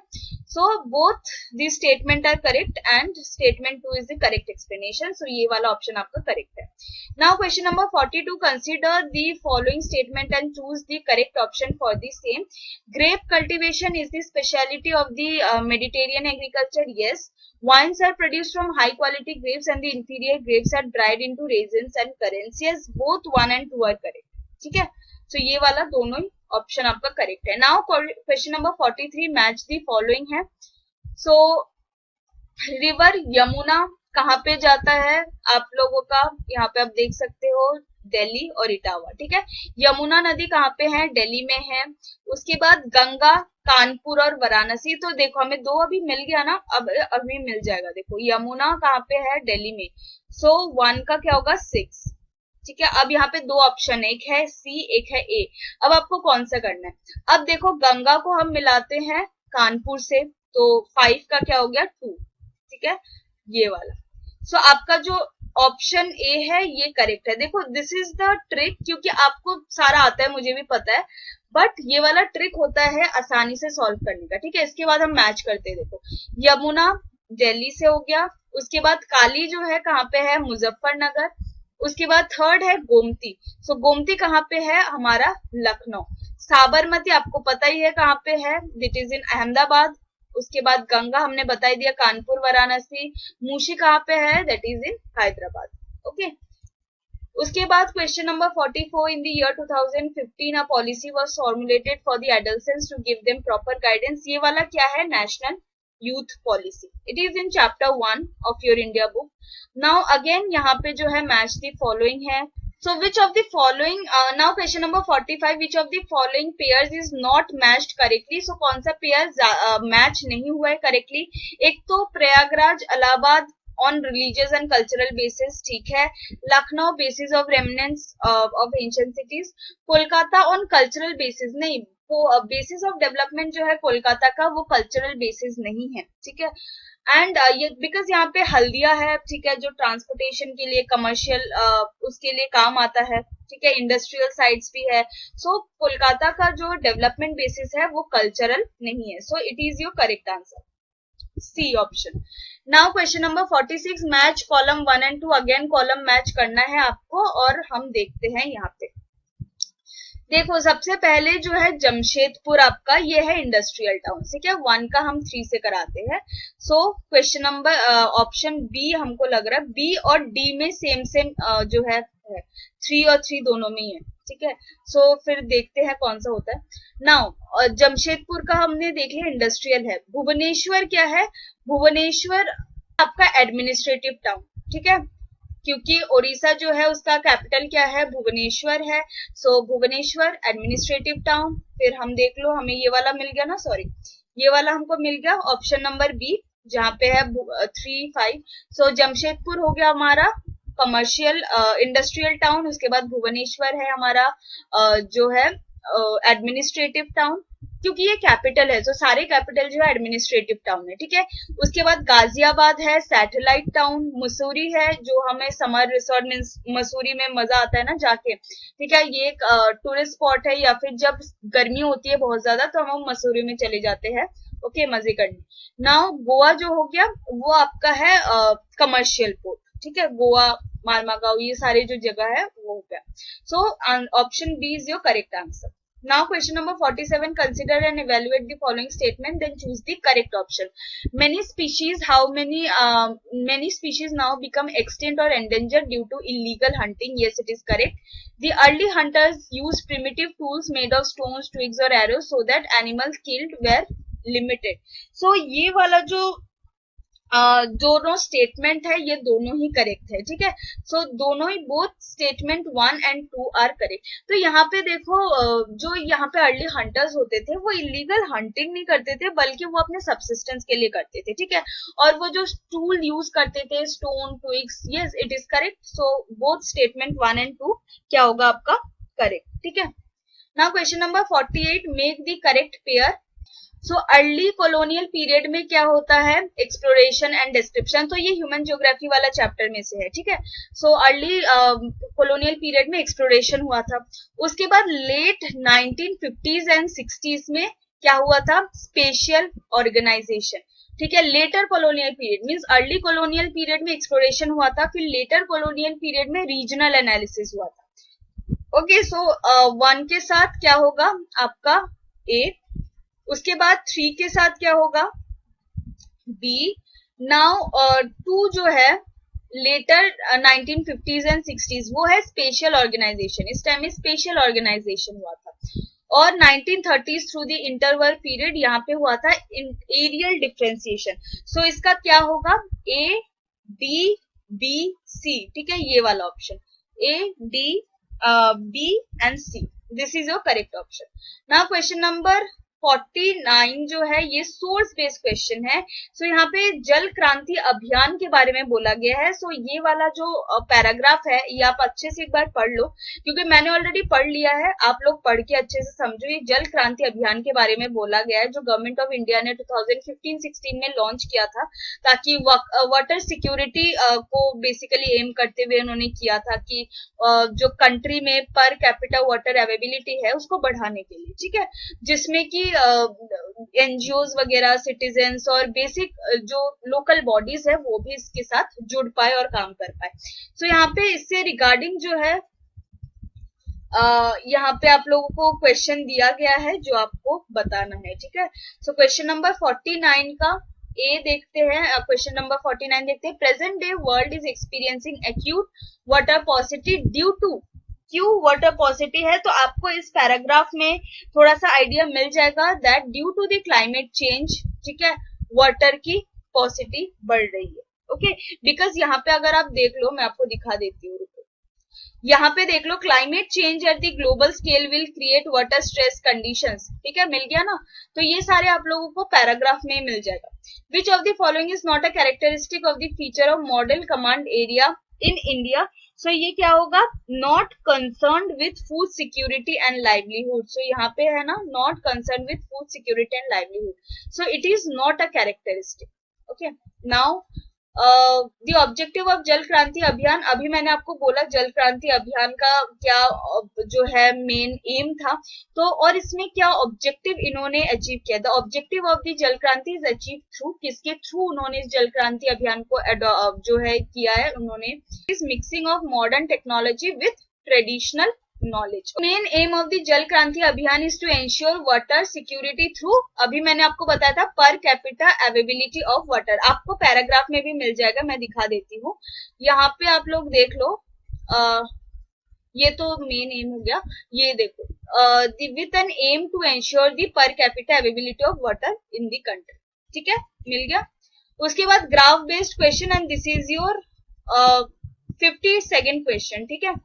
[SPEAKER 1] so both the statement are correct and statement 2 is the correct explanation. So ये वाला ऑप्शन आपका करेक्ट है. Now question number 42, consider the following statement and choose the correct option for the same. Grape cultivation is the specialty of the Mediterranean agriculture. Yes. Wines are produced from high quality grapes and the inferior grapes are dried into raisins and currants. Yes, both 1 and 2 are correct. ठीक है, so ये वाला दोनों ही ऑप्शन आपका करेक्ट है. Now question number 43, match the following है. So रिवर यमुना कहाँ पे जाता है आप लोगों का, यहाँ पे आप देख सकते हो, दिल्ली और इटावा. ठीक है, यमुना नदी कहाँ पे है? दिल्ली में है. उसके बाद गंगा कानपुर और वाराणसी. तो देखो हमें 2 अभी मिल गया ना, अब अभी मिल जाएगा. देखो यमुना कहाँ पे है? दिल्ली में. सो 1 का क्या होगा? 6. ठीक है, अब यहाँ पे 2 ऑप्शन है, एक है सी, एक है ए. अब आपको कौन सा करना है? अब देखो गंगा को हम मिलाते हैं कानपुर से, तो 5 का क्या हो गया? 2. ठीक है, ये वाला. सो आपका जो ऑप्शन ए है ये करेक्ट है. देखो दिस इज द ट्रिक, क्योंकि आपको सारा आता है, मुझे भी पता है, बट ये वाला ट्रिक होता है आसानी से सॉल्व करने का. ठीक है, इसके बाद हम मैच करते हैं. देखो यमुना दिल्ली से हो गया. उसके बाद काली जो है कहाँ पे है? मुजफ्फरनगर. उसके बाद थर्ड है गोमती. सो गोमती कहाँ पे है? हमारा लखनऊ. साबरमती आपको पता ही है कहाँ पे है, इट इज इन अहमदाबाद. उसके बाद गंगा हमने बता दिया, कानपुर वाराणसी. मूशी कहाँ पे है? That is in Hyderabad. Okay, उसके बाद question number 44, in the year 2015 a policy was formulated for the adolescents to give them proper guidance. ये वाला क्या है? National youth policy. It is in chapter 1 of your India book. Now again यहाँ पे जो है मैच द फॉलोइंग है. So which of the following, now question number 45, which of the following pairs is not matched correctly? So कौन सा पेयर मैच नहीं हुआ है करेक्टली? एक तो Prayagraj Allahabad on religious and cultural basis, ठीक है. Lucknow basis of remnants of ancient cities. Kolkata on cultural basis, नहीं, वो बेसिस ऑफ डेवलपमेंट जो है कोलकाता का, वो कल्चरल बेसिस नहीं है. ठीक है, एंड ये बिकॉज यहाँ पे हल्दिया है, ठीक है, जो ट्रांसपोर्टेशन के लिए, कमर्शियल उसके लिए काम आता है. ठीक है, इंडस्ट्रियल साइट्स भी है. सो कोलकाता का जो डेवलपमेंट बेसिस है वो कल्चरल नहीं है. So it is your correct answer, C option. Now question number 46, match column 1 and 2. Again column match करना है आपको, और हम देखते हैं यहाँ पे. देखो सबसे पहले जो है जमशेदपुर आपका, ये है इंडस्ट्रियल टाउन. ठीक है, 1 का हम 3 से कराते हैं. So question number option B हमको लग रहा है, बी और डी में सेम सेम जो है 3 और 3 दोनों में ही है. ठीक है, सो फिर देखते हैं कौन सा होता है. नाउ जमशेदपुर का हमने देख लिया इंडस्ट्रियल है. भुवनेश्वर क्या है? भुवनेश्वर आपका एडमिनिस्ट्रेटिव टाउन. ठीक है, क्योंकि ओडिशा जो है उसका कैपिटल क्या है? भुवनेश्वर है. सो भुवनेश्वर एडमिनिस्ट्रेटिव टाउन. फिर हम देख लो, हमें ये वाला मिल गया ना, सॉरी ये वाला हमको मिल गया ऑप्शन नंबर बी, जहां पे है 3, 5. सो जमशेदपुर हो गया हमारा कमर्शियल इंडस्ट्रियल टाउन. उसके बाद भुवनेश्वर है हमारा जो है एडमिनिस्ट्रेटिव टाउन, क्योंकि ये कैपिटल है. तो सारे कैपिटल जो है एडमिनिस्ट्रेटिव टाउन है. ठीक है, उसके बाद गाजियाबाद है सैटेलाइट टाउन. मसूरी है, जो हमें समर रिसोर्ट मीन्स मसूरी में मजा आता है ना जाके. ठीक है, ये एक टूरिस्ट स्पॉट है, या फिर जब गर्मी होती है बहुत ज्यादा तो हम मसूरी में चले जाते हैं ओके मजे करने. नाउ गोवा जो हो गया वो आपका है कमर्शियल पोर्ट. ठीक है, गोवा, मालमागांव, ये सारे जो जगह है वो हो गया. So option B is your correct answer. Now question number 47, consider and evaluate the following statement, then choose the correct option. Many species, many species now become extinct or endangered due to illegal hunting. Yes, it is correct. The early hunters used primitive tools made of stones, twigs or arrows so that animals killed were limited. So ये वाला जो दोनों स्टेटमेंट है ये दोनों ही करेक्ट है, ठीक है. सो दोनों ही both statement 1 and 2 are correct. तो यहाँ पे देखो जो यहाँ पे अर्ली हंटर्स होते थे वो इलीगल हंटिंग नहीं करते थे बल्कि वो अपने सबसिस्टेंस के लिए करते थे, ठीक है. और वो जो टूल यूज करते थे stone twigs, yes it is correct. So both statement 1 and 2 क्या होगा आपका करेक्ट, ठीक है. Now question number 48, make the correct pair. So early colonial period में क्या होता है, एक्सप्लोरेशन एंड डिस्क्रिप्शन. तो ये ह्यूमन ज्योग्राफी वाला चैप्टर में से है, ठीक है. सो अर्ली कॉलोनियल पीरियड में एक्सप्लोरेशन हुआ था. उसके बाद लेट 1950s एंड 60s में क्या हुआ था, स्पेशल ऑर्गेनाइजेशन, ठीक है. Later colonial period means early colonial period में एक्सप्लोरेशन हुआ था, फिर लेटर कॉलोनियल पीरियड में रीजनल एनालिसिस हुआ था. ओके, सो 1 के साथ क्या होगा आपका ए, उसके बाद 3 के साथ क्या होगा बी. नाउ 2 जो है लेटर 1950s एंड 60s वो है स्पेशल ऑर्गेनाइजेशन. इस टाइम में स्पेशल ऑर्गेनाइजेशन हुआ था. और 1930s through the interval period यहाँ पे हुआ था एरियल डिफरेंशिएशन. सो इसका क्या होगा ए डी बी सी, ठीक है. ये वाला option A D B and C, this is your correct option. Now question number 49 जो है ये सोर्स बेस्ड क्वेश्चन है. सो यहाँ पे जल क्रांति अभियान के बारे में बोला गया है. सो ये वाला जो पैराग्राफ है ये आप अच्छे से एक बार पढ़ लो क्योंकि मैंने ऑलरेडी पढ़ लिया है. आप लोग पढ़ के अच्छे से समझो. ये जल क्रांति अभियान के बारे में बोला गया है जो गवर्नमेंट ऑफ इंडिया ने 2015-16 में लॉन्च किया था ताकि वाटर सिक्योरिटी को बेसिकली एम करते हुए उन्होंने किया था कि जो कंट्री में पर कैपिटा वाटर अवेलेबिलिटी है उसको बढ़ाने के लिए, ठीक है. जिसमें कि एनजीओज वगैरह सिटीजन्स और बेसिक जो लोकल बॉडीज है वो भी इसके साथ जुड़ पाए और काम कर पाए. सो यहाँ पे इससे रिगार्डिंग जो है यहाँ पे आप लोगों को क्वेश्चन दिया गया है जो आपको बताना है, ठीक है. सो क्वेश्चन नंबर 49 का ए देखते हैं. क्वेश्चन नंबर 49 देखते हैं. Present day world is experiencing acute water paucity due to. क्यों वाटर पॉसिटी है तो आपको इस पैराग्राफ में थोड़ा सा आइडिया मिल जाएगा that due to the climate change, ठीक है, वाटर की पॉसिटी बढ़ रही है. ओके, बिकॉज यहाँ पे अगर आप देख लो मैं आपको दिखा देती हूँ. यहाँ पे देख लो climate change at the global scale will create water stress conditions, ठीक है. मिल गया ना. तो ये सारे आप लोगों को पैराग्राफ में मिल जाएगा. Which of the following is not a characteristic of the feature of model command area in India. So ये क्या होगा, not concern with food security and livelihood. So यहाँ पे है ना not concern with food security and livelihood. So it is not a characteristic. Okay, now the objective of Jal Kranti अभियान. अभी मैंने आपको बोला जल क्रांति अभियान का क्या जो है मेन एम था. तो और इसमें क्या ऑब्जेक्टिव इन्होंने अचीव किया. The objective of the Jal क्रांति इज अचीव थ्रू, किसके थ्रू उन्होंने इस जल क्रांति अभियान को जो है किया है उन्होंने, is mixing of modern technology with traditional knowledge. Main aim of the Jal Kranti Abhiyan is to ensure water security through, अभी मैंने आपको बताया था per capita availability of water. आपको पैराग्राफ में भी मिल जाएगा, मैं दिखा देती हूँ. यहाँ पे आप लोग देख लो. ये तो मेन एम हो गया. ये देखो with an aim to ensure the per capita availability of water in the country, ठीक है. मिल गया. उसके बाद graph based question and this is your 52nd question, ठीक है.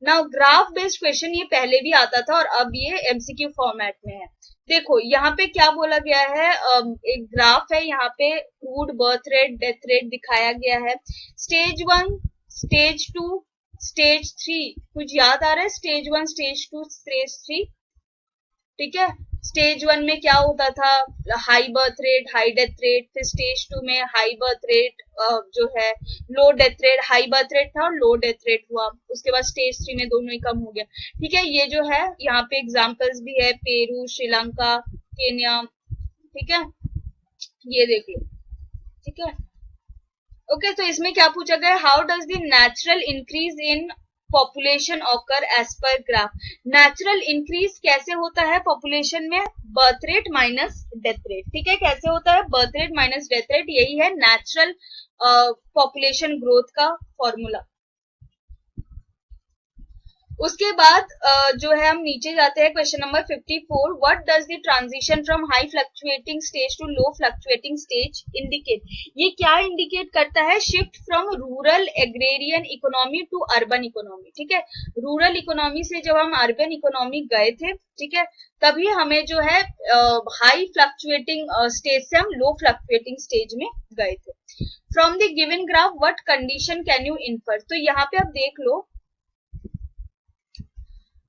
[SPEAKER 1] नाउ ग्राफ बेस्ड क्वेश्चन ये पहले भी आता था और अब ये एमसीक्यू फॉर्मेट में है. देखो यहाँ पे क्या बोला गया है, एक ग्राफ है. यहाँ पे crude birth rate death rate दिखाया गया है. स्टेज 1 स्टेज 2 स्टेज 3, कुछ याद आ रहा है स्टेज 1 स्टेज 2 स्टेज 3, ठीक है. स्टेज 1 में क्या होता था, high birth rate high death rate. फिर स्टेज 2 में हाई बर्थ रेट जो है लो death rate, high birth rate था और लो डेथ रेट हुआ. उसके बाद स्टेज 3 में दोनों ही कम हो गया, ठीक है. ये जो है यहाँ पे एग्जांपल्स भी है, पेरू, श्रीलंका, केन्या, ठीक है. ये देख लो, ठीक है. ओके, तो इसमें क्या पूछा गया, how does the natural increase in population occur as per graph. Natural increase कैसे होता है पॉपुलेशन में? Birth rate minus death rate. ठीक है, कैसे होता है? Birth rate minus death rate, यही है नेचुरल पॉपुलेशन ग्रोथ का फॉर्मूला। उसके बाद जो है हम नीचे जाते हैं, question number 54, what does the transition from high fluctuating stage to low fluctuating stage indicate? ये क्या इंडिकेट करता है? Shift from rural agrarian economy to urban economy. ठीक है, रूरल इकोनॉमी से जब हम अर्बन इकोनॉमी गए थे, ठीक है, तभी हमें जो है हाई फ्लक्चुएटिंग स्टेज से हम लो फ्लक्चुएटिंग स्टेज में गए थे। From the given graph what condition can you infer? तो यहाँ पे आप देख लो,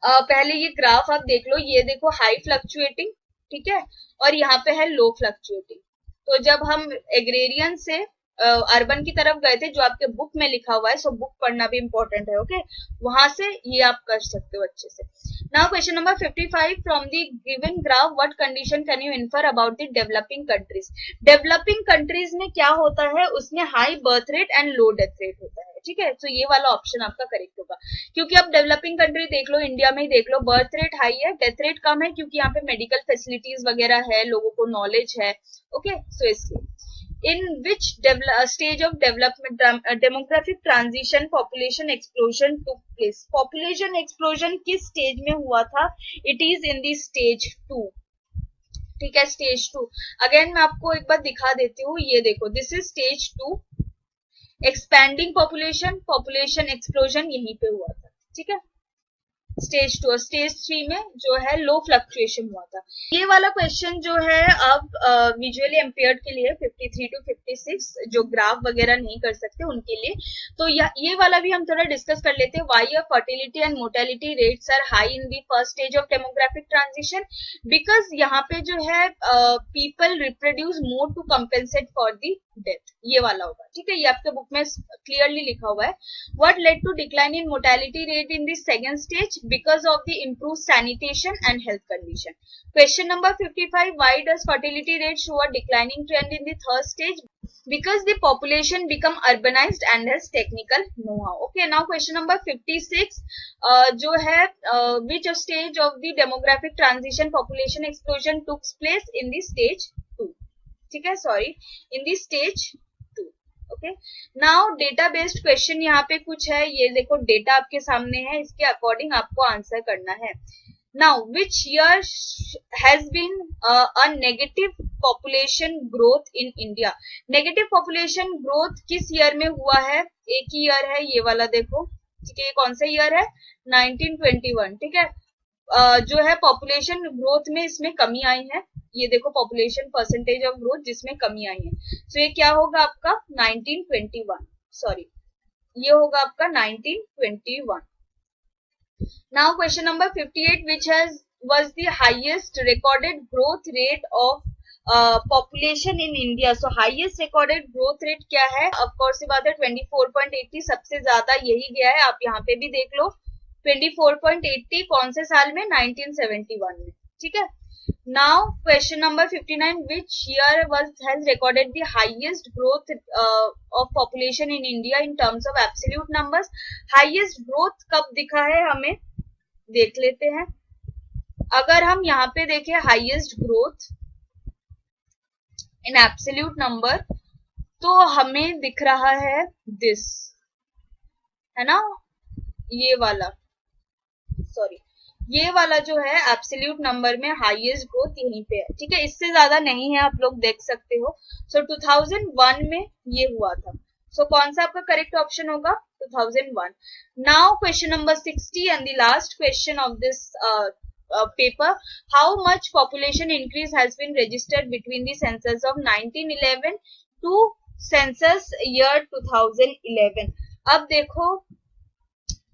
[SPEAKER 1] पहले ये ग्राफ आप देख लो, ये देखो हाई फ्लक्चुएटिंग, ठीक है, और यहाँ पे है लो फ्लक्चुएटिंग। तो जब हम एग्रेरियन से अर्बन की तरफ गए थे, जो आपके बुक में लिखा हुआ है, सो बुक पढ़ना भी इंपॉर्टेंट है, ओके, वहां से ये आप कर सकते हो अच्छे से। Now question number 55, from the given graph what condition can you infer about the developing countries? Developing countries में क्या होता है? उसमें high birth rate and low death rate होता है। ठीक है, तो ये वाला ऑप्शन आपका करेक्ट होगा, क्योंकि अब डेवलपिंग कंट्री देख लो, इंडिया में ही देख लो, बर्थ रेट हाई है, डेथ रेट कम है, क्योंकि यहाँ पे मेडिकल फैसिलिटीज वगैरह है, लोगों को नॉलेज है, ओके, सो इसलिए। In which stage of development demographic transition population explosion took place? Population explosion किस stage में हुआ था? It is in the stage 2. ठीक है, stage 2। अगेन मैं आपको एक बार दिखा देती हूँ, ये देखो, this is stage 2, expanding population explosion यहीं पे हुआ था। ठीक है, स्टेज 2 और स्टेज 3 में जो है लो फ्लक्चुएशन हुआ था। ये वाला क्वेश्चन जो है अब विजुअली इम्पेयर्ड के लिए 53 टू 56, जो ग्राफ वगैरह नहीं कर सकते उनके लिए, तो ये वाला भी हम थोड़ा डिस्कस कर लेते हैं। Why are fertility and mortality rates are high in the first stage of demographic transition? Because यहाँ पे जो है people reproduce more to compensate for the death, ये वाला होगा। ठीक है, ये आपके बुक में क्लियरली लिखा हुआ है। What led to decline in mortality rate in the second stage? Because of the improved sanitation and health condition. Question number 55, why does fertility rate show a declining trend in the third stage? Because the population become urbanized and has technical know-how. Okay, now question number 56, जो है which stage of the demographic transition population explosion took place in the stage 2? ठीक है, sorry, in the stage 2. Okay, now data based question यहाँ पे कुछ है, ये देखो डेटा आपके सामने है, इसके अकॉर्डिंग आपको आंसर करना है। Now which year has been a negative population growth in India? Negative population growth किस ईयर में हुआ है? एक ही ईयर है, ये वाला देखो, ठीक है, ये कौन सा ईयर है? 1921। ठीक है, जो है पॉपुलेशन ग्रोथ में इसमें कमी आई है, ये देखो पॉपुलेशन परसेंटेज ऑफ ग्रोथ जिसमें कमी आई है, तो ये क्या होगा आपका 1921, सॉरी, ये होगा आपका 1921। Now question number 58, which was the highest recorded growth rate of population in India? So highest recorded growth rate क्या है? of course बात है 24.80, सबसे ज्यादा यही गया है, आप यहाँ पे भी देख लो 24.80, कौन से साल में? 1971 में। ठीक है, now question number 59, which year has recorded the highest growth of population in India in terms of absolute numbers? highest growth कब दिखा है हमें, देख लेते हैं। अगर हम यहाँ पे देखें highest growth in absolute number, तो हमें दिख रहा है this, है ना, ये वाला, सॉरी, ये वाला जो है एब्सोल्यूट नंबर में हाईएस्ट ग्रोथ यहीं पे है। ठीक है, इससे ज्यादा नहीं है, आप लोग देख सकते हो। सो 2001 में ये हुआ था, सो कौन सा आपका करेक्ट ऑप्शन होगा? 2001। Now question number 60 and the last question of this paper, how much population increase has been registered between the census of 1911 to census year 2011? अब देखो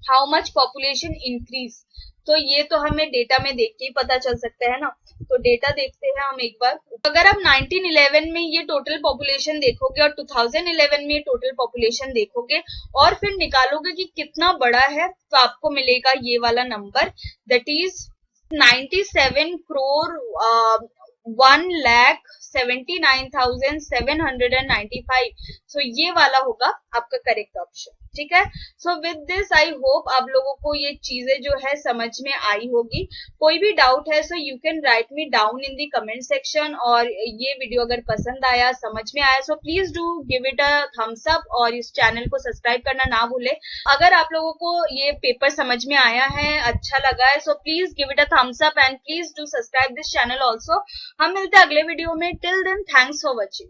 [SPEAKER 1] हाउ मच पॉपुलेशन इंक्रीज, तो ये तो हमें डेटा में देख के ही पता चल सकता है ना, तो डेटा देखते हैं हम एक बार। अगर आप 1911 में ये टोटल पॉपुलेशन देखोगे और 2011 में ये टोटल पॉपुलेशन देखोगे और फिर निकालोगे कि कितना बड़ा है, तो आपको मिलेगा ये वाला नंबर, दैट इज 97 करोड़ 1,79,795। सो ये वाला होगा आपका करेक्ट ऑप्शन। ठीक है। So with this I hope आप लोगों को ये चीजें जो है समझ में आई होगी। कोई भी डाउट है so you can write me down in the comment section. और ये वीडियो अगर पसंद आया, समझ में आया, so please do give it a thumbs up और इस चैनल को सब्सक्राइब करना ना भूले। अगर आप लोगों को ये पेपर समझ में आया है, अच्छा लगा है, so please give it a thumbs up and please do subscribe this channel also. हम मिलते हैं अगले वीडियो में। Till then thanks for watching.